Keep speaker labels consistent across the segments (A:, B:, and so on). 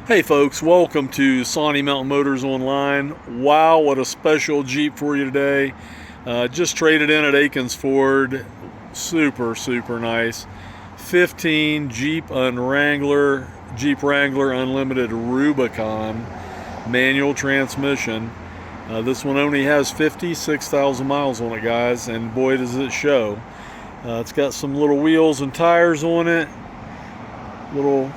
A: Hey folks, welcome to Sawnee Mountain Motors Online. Wow, what a special Jeep for you today. Just traded in at Akins Ford. Super nice. 15 Jeep Wrangler Unlimited Rubicon manual transmission. This one only has 56,000 miles on it, guys, and boy does it show. It's got some little wheels and tires on it. Little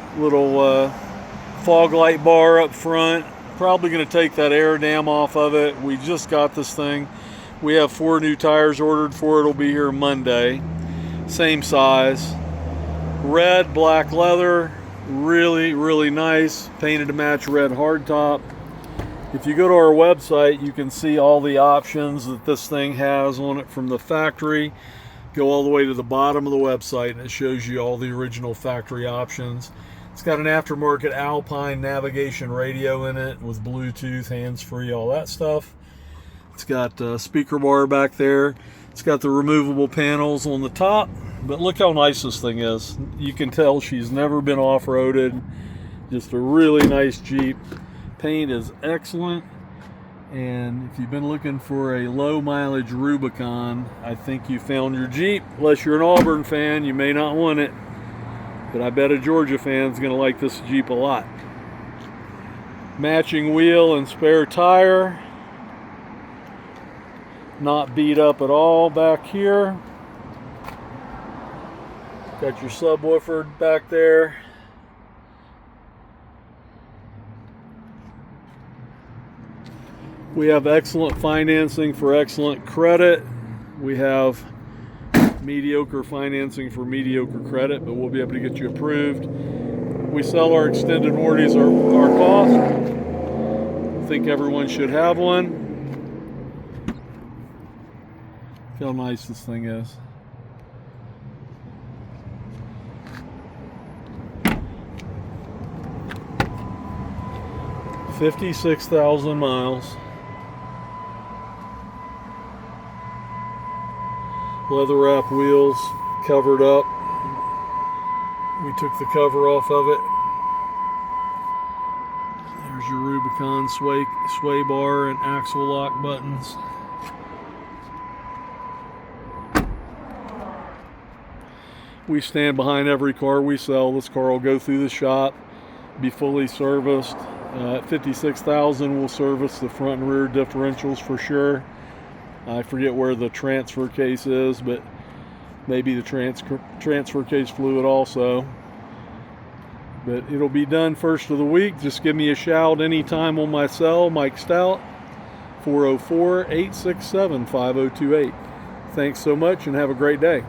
A: fog light bar up front. Probably going to take that air dam off of it. We just got this thing. We have 4 new tires ordered for it. It'll be here Monday. Same size. Red, black leather. Really nice. Painted to match red hardtop. If you go to our website, you can see all the options that this thing has on it from the factory. Go all the way to the bottom of the website and it shows you all the original factory options. It's got an aftermarket Alpine navigation radio in it with Bluetooth, hands-free, all that stuff. It's got a speaker bar back there. It's got the removable panels on the top. But look how nice this thing is. You can tell she's never been off-roaded. Just a really nice Jeep. Paint is excellent. And if you've been looking for a low mileage Rubicon, I think you found your Jeep. Unless you're an Auburn fan, you may not want it. But I bet a Georgia fan's gonna like this Jeep a lot. Matching wheel and spare tire. Not beat up at all back here. Got your subwoofer back there. We have excellent financing for excellent credit. We have mediocre financing for mediocre credit, but we'll be able to get you approved. We sell our extended warranties our cost. I think everyone should have one. Look how nice this thing is. $56,000 miles. Leather wrap wheels covered up. We took the cover off of it. There's your Rubicon sway bar and axle lock buttons. We stand behind every car we sell. This car will go through the shop, be fully serviced. At $56,000, we'll service the front and rear differentials for sure. I forget where the transfer case is, but maybe the transfer case fluid also. But it'll be done first of the week. Just give me a shout anytime on my cell, Mike Stout, 404-867-5028. Thanks so much and have a great day.